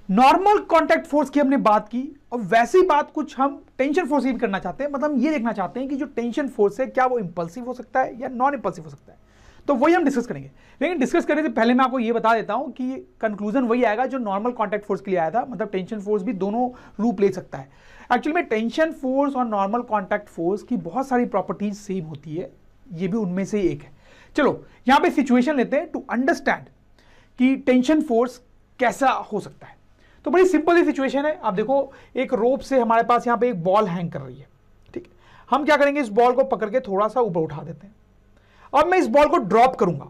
Normal contact force की हमने बात की, और वैसी बात कुछ हम टेंशन फोर्स की भी करना चाहते हैं। मतलब हम ये देखना चाहते हैं कि जो टेंशन फोर्स है क्या वो इंपल्सिव हो सकता है या नॉन इंपल्सिव हो सकता है। तो वही हम डिस्कस करेंगे। लेकिन डिस्कस करने से पहले मैं आपको ये बता देता हूं कि कंक्लूजन वही आएगा जो नॉर्मल कॉन्टैक्ट फोर्स के लिए आया था। मतलब टेंशन फोर्स भी दोनों रूप ले सकता है। एक्चुअली में टेंशन फोर्स और नॉर्मल कॉन्टैक्ट फोर्स की बहुत सारी प्रॉपर्टीज सेम होती है, ये भी उनमें से एक है। चलो यहां पे सिचुएशन लेते हैं टू अंडरस्टैंड कि टेंशन फोर्स कैसा हो सकता है। तो बड़ी सिंपल सी सिचुएशन है। आप देखो, एक रोप से हमारे पास यहां पे एक बॉल हैंग कर रही है, ठीक है। हम क्या करेंगे, इस बॉल को पकड़ के थोड़ा सा ऊपर उठा देते हैं। अब मैं इस बॉल को ड्रॉप करूंगा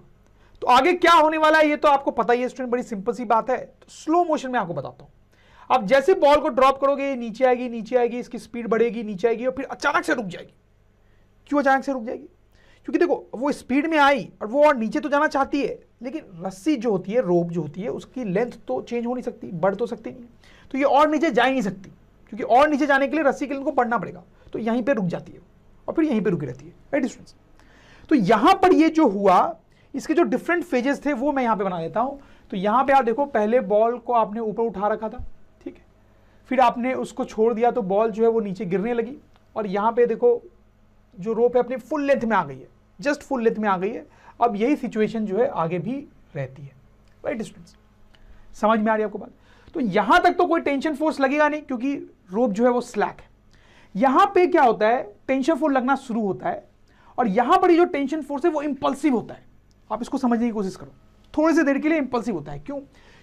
तो आगे क्या होने वाला है ये तो आपको पता ही है स्टूडेंट, बड़ी सिंपल सी बात है। तो स्लो मोशन में आपको बताता हूं। आप जैसे बॉल को ड्रॉप करोगे ये नीचे आएगी, नीचे आएगी, इसकी स्पीड बढ़ेगी, नीचे आएगी और फिर अचानक से रुक जाएगी। क्यों अचानक से रुक जाएगी? क्योंकि देखो वो स्पीड में आई और वो और नीचे तो जाना चाहती है, लेकिन रस्सी जो होती है, रोप जो होती है, उसकी लेंथ तो चेंज हो नहीं सकती, बढ़ तो सकती नहीं, तो ये और नीचे जा ही नहीं सकती, क्योंकि और नीचे जाने के लिए रस्सी के लेंथ को बढ़ना पड़ेगा। तो यहीं पे रुक जाती है और फिर यहीं पे रुकी रहती है, राइट स्टूडेंट्स। तो यहां पर ये जो हुआ, इसके जो डिफरेंट फेजेस थे वो मैं यहां पे बना देता हूं। तो यहां पे आप देखो, पहले बॉल को आपने ऊपर उठा रखा था, ठीक है, फिर आपने उसको छोड़ दिया तो बॉल जो है वो नीचे गिरने लगी, और यहां पे देखो जो रोप है अपनी फुल लेंथ में आ गई है, जस्ट फुल लेंथ में आ गई है। अब यही सिचुएशन जो है आगे भी रहती है, राइट स्टूडेंट्स। समझ में आ रही है आपको बात? तो यहां तक तो कोई टेंशन फोर्स लगेगा नहीं, क्योंकि रोप जो है वो स्लैक है। यहां पे क्या होता है, टेंशन फोर्स लगना शुरू होता है, और यहां पर ये जो टेंशन फोर्स है वो इंपल्सिव होता है। आप इसको समझने की कोशिश करो, थोड़ी सी देर के लिए इंपल्सिव होता है। क्यों?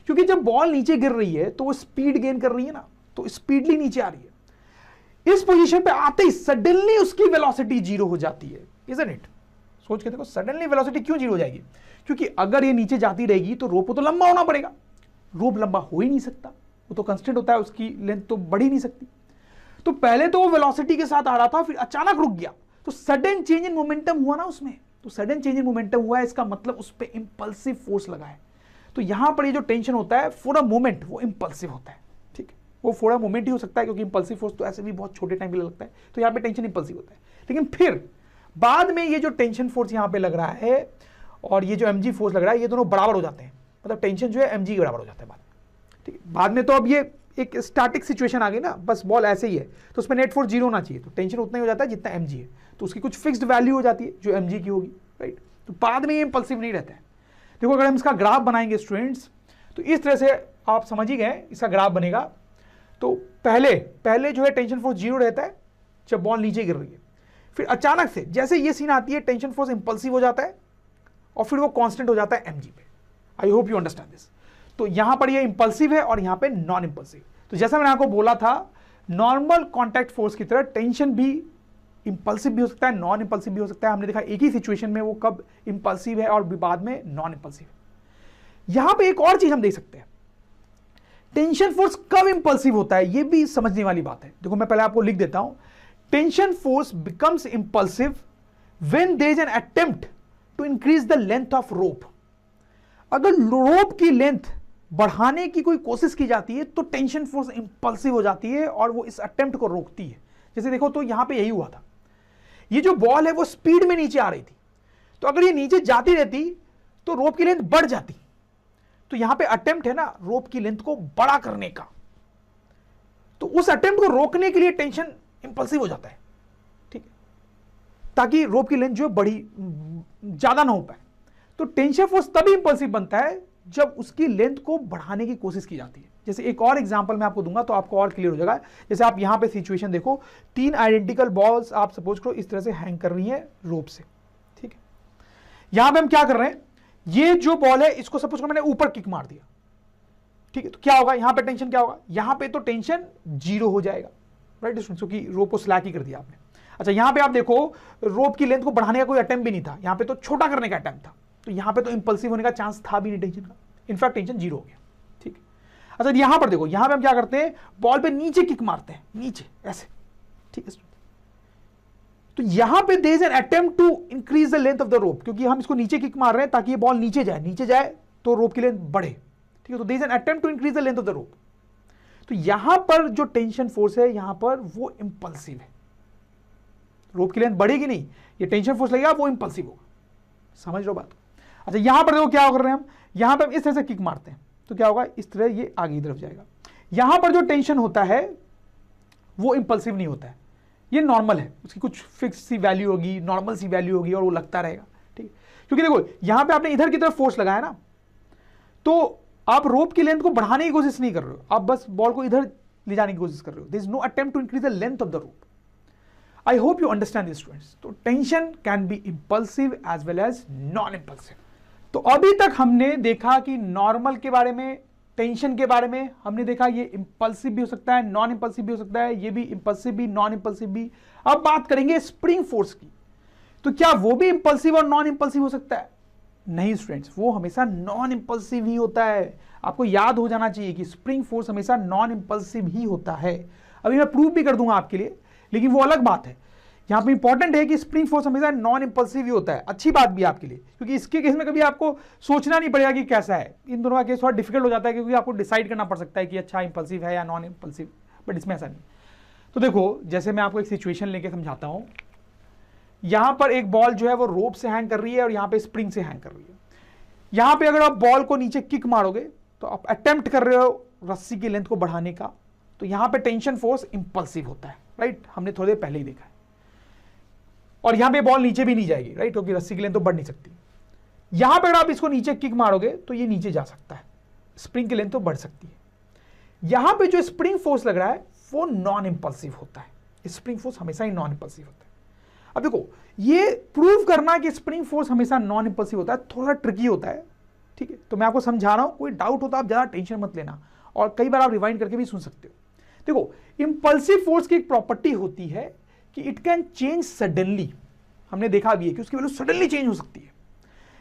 क्योंकि जब बॉल नीचे गिर रही है तो वो स्पीड गेन कर रही है ना, तो स्पीडली नीचे आ रही है। इस पोजीशन पे आते ही सडनली उसकी वेलोसिटी जीरो हो जाती है, इजंट इट? सोच के देखो, सडनली वेलोसिटी क्यों जीरो हो जाएगी? क्योंकि अगर ये नीचे जाती रहेगी तो रोप को तो लंबा होना पड़ेगा, रोप लंबा हो ही नहीं सकता, वो तो कांस्टेंट होता है, उसकी लेंथ तो बढ़ ही नहीं सकती। तो पहले तो वो वेलोसिटी के साथ आ रहा था, फिर अचानक रुक गया, तो सडन चेंज इन मोमेंटम हुआ ना उसमें। तो सडन चेंज इन मोमेंटम हुआ है, इसका मतलब उस पर इंपल्सिव फोर्स लगा है। तो यहां पर ये जो टेंशन होता है फॉर अ मोमेंट वो इंपल्सिव होता है, ठीक है। वो फॉर अ मोमेंट ही हो सकता है, क्योंकि इंपल्सिव फोर्स तो ऐसे भी बहुत छोटे टाइम के लिए लगता है, तो यहां पे टेंशन इंपल्सिव होता है। लेकिन फिर बाद में ये जो टेंशन फोर्स यहां पे लग रहा है और ये जो mg फोर्स लग रहा है, ये दोनों बराबर हो जाते हैं। मतलब टेंशन जो है mg के बराबर हो जाता है बाद में, ठीक है। बाद में तो अब ये एक स्टैटिक सिचुएशन आ गई ना, बस बॉल ऐसे ही है, तो उसमें नेट फोर्स जीरो होना चाहिए, तो टेंशन उतना ही हो जाता है जितना mg है, तो उसकी कुछ फिक्स्ड वैल्यू हो जाती है जो mg की होगी, राइट। तो बाद में ये इंपल्सिव नहीं रहता है। देखो अगर हम इसका ग्राफ बनाएंगे स्टूडेंट्स, तो इस तरह से आप समझ ही गए इसका ग्राफ बनेगा। तो पहले जो है टेंशन फोर्स जीरो रहता है जब बॉल नीचे गिर रही है, फिर अचानक से जैसे ये सीन आती है टेंशन फोर्स इंपल्सिव हो जाता है और फिर वो कांस्टेंट हो जाता है mg पे। आई होप यू अंडरस्टैंड दिस। तो यहां पर ये इंपल्सिव है और यहां पे नॉन इंपल्सिव। तो जैसा मैंने आपको बोला था, नॉर्मल कॉन्टैक्ट फोर्स की तरह टेंशन भी इंपल्सिव भी हो सकता है, नॉन इंपल्सिव भी हो सकता है। हमने देखा एक ही सिचुएशन में वो कब इंपल्सिव है और बाद में नॉन इंपल्सिव है। यहां पे एक और चीज हम देख सकते हैं, टेंशन फोर्स कब इंपल्सिव होता है, ये भी समझने वाली बात है। देखो मैं पहले आपको लिख देता हूं, tension force becomes impulsive when there is an attempt to increase the length of rope. अगर रोप की लेंथ बढ़ाने की कोई कोशिश की जाती है तो टेंशन फोर्स इंपल्सिव हो जाती है और वो इस अटेम्प्ट को रोकती है। जैसे देखो, तो यहां पे यही हुआ था, ये जो बॉल है वो स्पीड में नीचे आ रही थी, तो अगर ये नीचे जाती रहती तो रोप की लेंथ बढ़ जाती। तो यहां पे अटेम्प्ट है ना रोप की लेंथ को बड़ा करने का, तो उस अटेम्प्ट को रोकने के लिए टेंशन इंपल्सिव हो जाता है, ठीक है, ताकि रोप की लेंथ जो बड़ी ज्यादा ना हो पाए। तो टेंशन फोर्स तभी इंपल्सिव बनता है जब उसकी लेंथ को बढ़ाने की कोशिश की जाती है। जैसे एक और एग्जांपल मैं आपको दूंगा तो आपको और क्लियर हो जाएगा। जैसे आप यहां पे सिचुएशन देखो, 3 आइडेंटिकल बॉल्स आप सपोज करो इस तरह से हैंग कर रही है रोप से, ठीक है। यहां पे हम क्या कर रहे हैं, ये जो बॉल है इसको सपोज करो मैंने ऊपर किक मार दिया, ठीक है, तो क्या होगा यहां पे टेंशन क्या होगा, यहां पे तो टेंशन जीरो हो जाएगा, राइट स्टूडेंट्स, क्योंकि रोप को स्लैक ही कर दिया आपने। अच्छा यहां पे आप देखो, रोप की लेंथ को बढ़ाने का कोई अटेम्प्ट भी नहीं था, यहां पे तो छोटा करने का अटेम्प्ट था, तो यहां पे तो इंपल्सिव होने का चांस था भी नहीं टेंशन का, इनफैक्ट टेंशन जीरो हो गया, ठीक है। अच्छा यहां पर देखो, यहां पे हम क्या करते हैं, बॉल पे नीचे किक मारते हैं, नीचे ऐसे, ठीक है। तो यहां पे there is an attempt to increase the length of the rope, क्योंकि हम इसको नीचे किक मार रहे हैं ताकि ये बॉल नीचे जाए तो रोप की लेंथ बढ़े, ठीक है। तो there is an attempt to increase the length of the rope. तो यहां पर जो टेंशन फोर्स है यहां पर वो इंपल्सिव है, रोप की लेंथ बढ़ेगी नहीं, ये टेंशन फोर्स लगेगा वो इंपल्सिव होगा, समझ रहे हो बात। अच्छा यहां पर देखो क्या कर रहे हैं हम, यहां पर हम इस तरह से किक मारते हैं तो क्या होगा, इस तरह ये आगे की तरफ जाएगा। यहां पर जो टेंशन होता है वो इंपल्सिव नहीं होता है, ये नॉर्मल है, उसकी कुछ फिक्स सी वैल्यू होगी, नॉर्मल सी वैल्यू होगी और वो लगता रहेगा, ठीक। क्योंकि देखो यहां पे आपने इधर की तरफ फोर्स लगाया ना, तो आप रोप की लेंथ को बढ़ाने की कोशिश नहीं कर रहे हो, आप बस बॉल को इधर ले जाने की कोशिश कर रहे हो। There is no attempt to increase the length of the rope. I hope you understand this students. तो tension can be impulsive as well as non impulsive. तो अभी तक हमने देखा कि नॉर्मल के बारे में, टेंशन के बारे में हमने देखा, ये इंपल्सिव भी हो सकता है, नॉन इंपल्सिव भी हो सकता है, ये भी इंपल्सिव भी, नॉन इंपल्सिव भी। अब बात करेंगे स्प्रिंग फोर्स की। तो क्या वो भी इंपल्सिव और नॉन इंपल्सिव हो सकता है? नहीं स्टूडेंट्स, वो हमेशा नॉन इंपल्सिव ही होता है। आपको याद हो जाना चाहिए कि स्प्रिंग फोर्स हमेशा नॉन इंपल्सिव ही होता है। अभी मैं प्रूव भी कर दूंगा आपके लिए, लेकिन वो अलग बात है। यहां पे इंपॉर्टेंट है कि स्प्रिंग फोर्स हमेशा नॉन इंपल्सिव ही होता है। अच्छी बात भी आपके लिए, क्योंकि इसके केस में कभी आपको सोचना नहीं पड़ेगा कि कैसा है। इन दोनों का केस थोड़ा डिफिकल्ट हो जाता है, क्योंकि आपको डिसाइड करना पड़ सकता है कि अच्छा इंपल्सिव है या नॉन इंपल्सिव, बट इसमें ऐसा नहीं। तो देखो, जैसे मैं आपको एक सिचुएशन लेके समझाता हूं। यहां पर एक बॉल जो है वो रोप से हैंग कर रही है और यहां पे स्प्रिंग से हैंग कर रही है। यहां पे अगर आप बॉल को नीचे किक मारोगे तो आप अटेम्प्ट कर रहे हो रस्सी की लेंथ को बढ़ाने का, तो यहां पे टेंशन फोर्स इंपल्सिव होता है, राइट। हमने थोड़ी देर पहले ही देखा है। और यहां पे बॉल नीचे भी नहीं जाएगी, राइट, क्योंकि रस्सी की लेंथ तो बढ़ नहीं सकती। यहां पर आप इसको नीचे किक मारोगे तो ये नीचे जा सकता है, स्प्रिंग की लेंथ तो बढ़ सकती है। यहां पे जो स्प्रिंग फोर्स लग रहा है वो नॉन इंपल्सिव होता है। स्प्रिंग फोर्स हमेशा ही नॉन इंपल्सिव होता है। अब देखो, ये प्रूव करना कि स्प्रिंग फोर्स हमेशा नॉन इंपल्सिव होता है थोड़ा ट्रिकी होता है, ठीक है। तो मैं आपको समझा रहा हूं, कोई डाउट होता आप ज्यादा टेंशन मत लेना, और कई बार आप रिवाइंड करके भी सुन सकते हो। देखो, इंपल्सिव फोर्स की एक प्रॉपर्टी होती है कि इट कैन चेंज सडनली। हमने देखा भी है कि उसकी वैल्यू सडनली चेंज हो सकती है,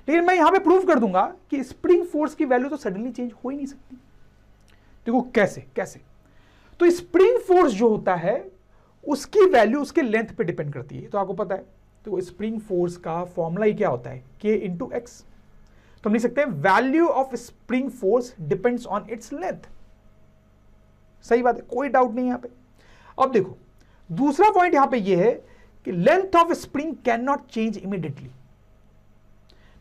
लेकिन मैं यहां पे प्रूव कर दूंगा कि स्प्रिंग फोर्स की वैल्यू तो सडनली चेंज हो ही नहीं सकती। देखो कैसे कैसे। तो स्प्रिंग फोर्स जो होता है उसकी वैल्यू उसके लेंथ पे डिपेंड करती है, तो आपको पता है। तो स्प्रिंग फोर्स का फॉर्मूला ही क्या होता है, K × X। तो हम लिख सकते हैं value of spring force depends on its length. सही बात है, कोई डाउट नहीं यहां पे। अब देखो, दूसरा पॉइंट यहां पे ये है कि length of spring can not change immediately.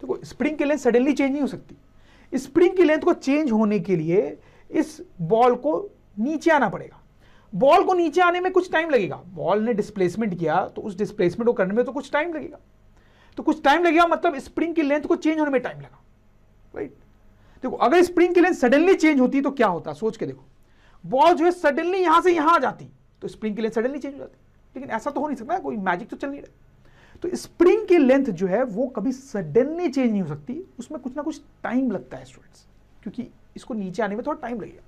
देखो, स्प्रिंग की लेंथ सडनली चेंज नहीं हो सकती। स्प्रिंग की लेंथ को चेंज होने के लिए इस बॉल को नीचे आना पड़ेगा। बॉल को नीचे आने में कुछ टाइम लगेगा। बॉल ने डिस्प्लेसमेंट किया तो उस डिस्प्लेसमेंट को करने में तो कुछ टाइम लगेगा। तो कुछ टाइम लगेगा, मतलब स्प्रिंग की लेंथ को चेंज होने में टाइम लगा, राइट। देखो, अगर स्प्रिंग की लेंथ सडनली चेंज होती तो क्या होता, सोच के देखो। बॉल जो है सडनली यहां से यहां आ जाती तो स्प्रिंग की लेंथ सडनली चेंज हो जाती, लेकिन ऐसा तो हो नहीं सकता, कोई मैजिक तो चल नहीं रहा। तो स्प्रिंग की लेंथ जो है वो कभी सडनली चेंज नहीं हो सकती, उसमें कुछ ना कुछ टाइम लगता है स्टूडेंट्स, क्योंकि इसको नीचे आने में थोड़ा टाइम लगेगा।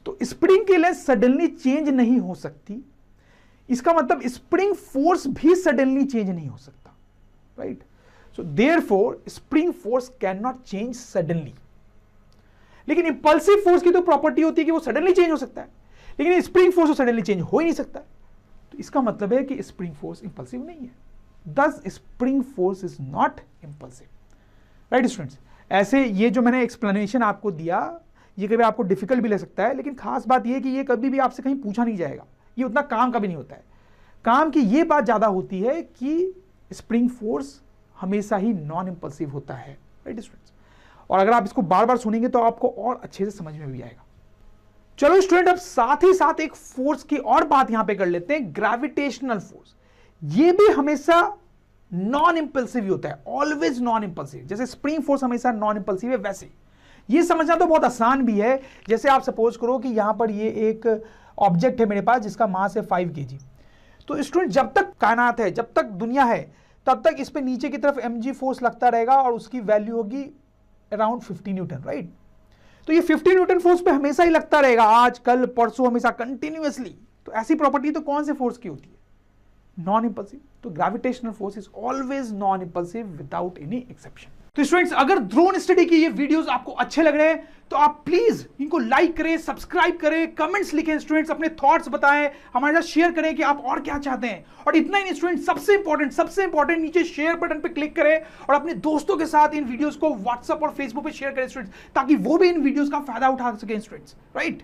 तो स्प्रिंग की लेंथ सडनली चेंज नहीं हो सकती, इसका मतलब स्प्रिंग फोर्स भी सडनली चेंज नहीं हो सकता, right. So therefore spring force can not change suddenly. लेकिन इंपल्सिव फोर्स की तो प्रॉपर्टी होती है कि वो सडनली चेंज हो सकता है, लेकिन स्प्रिंग फोर्स तो सडनली चेंज हो ही नहीं सकता। तो इसका मतलब है कि स्प्रिंग फोर्स इंपल्सिव नहीं है। दस spring force is not impulsive, right students. ऐसे ये जो मैंने एक्सप्लेनेशन आपको दिया, ये कभी आपको डिफिकल्ट भी लग सकता है, लेकिन खास बात ये है कि ये कभी भी आपसे कहीं पूछा नहीं जाएगा। ये उतना काम का भी नहीं होता है। काम की ये बात ज्यादा होती है कि स्प्रिंग फोर्स हमेशा ही नॉन इंपल्सिव होता है, राइट स्टूडेंट्स। और अगर आप इसको बार बार सुनेंगे तो आपको और अच्छे से समझ में भी आएगा। चलो स्टूडेंट, अब साथ ही साथ एक फोर्स की और बात यहां पे कर लेते हैं, ग्रेविटेशनल फोर्स। ये भी हमेशा नॉन इंपल्सिव ही होता है, ऑलवेज नॉन इंपल्सिव। जैसे स्प्रिंग फोर्स हमेशा नॉन इंपल्सिव है, वैसे ये समझना तो बहुत आसान भी है। जैसे आप सपोज करो कि यहां पर ये एक ऑब्जेक्ट है मेरे पास जिसका मास है 5 kg। तो स्टूडेंट, जब तक कायनात है, जब तक दुनिया है, तब तक इस पे नीचे की तरफ mg फोर्स लगता रहेगा और उसकी वैल्यू होगी अराउंड 50 न्यूटन, राइट। तो ये 50 न्यूटन फोर्स पे हमेशा ही लगता रहेगा, आज कल परसों हमेशा कंटिन्यूअसली। तो ऐसी प्रॉपर्टी तो कौन से फोर्स की होती है, नॉन इंपल्सिव। तो gravitational force is always non impulsive without any exception. तो स्टूडेंट्स, अगर ड्रोन स्टडी के ये वीडियोस आपको अच्छे लग रहे हैं तो आप प्लीज इनको लाइक करें, सब्सक्राइब करें, कमेंट्स लिखें स्टूडेंट्स, अपने थॉट्स बताएं, हमारे साथ शेयर करें कि आप और क्या चाहते हैं। और इतना ही नहीं स्टूडेंट, सबसे इंपॉर्टेंट नीचे शेयर बटन पे क्लिक करें और अपने दोस्तों के साथ इन वीडियोस को व्हाट्सएप और फेसबुक पे शेयर करें स्टूडेंट्स, ताकि वो भी इन वीडियोस का फायदा उठा सकें स्टूडेंट्स, राइट।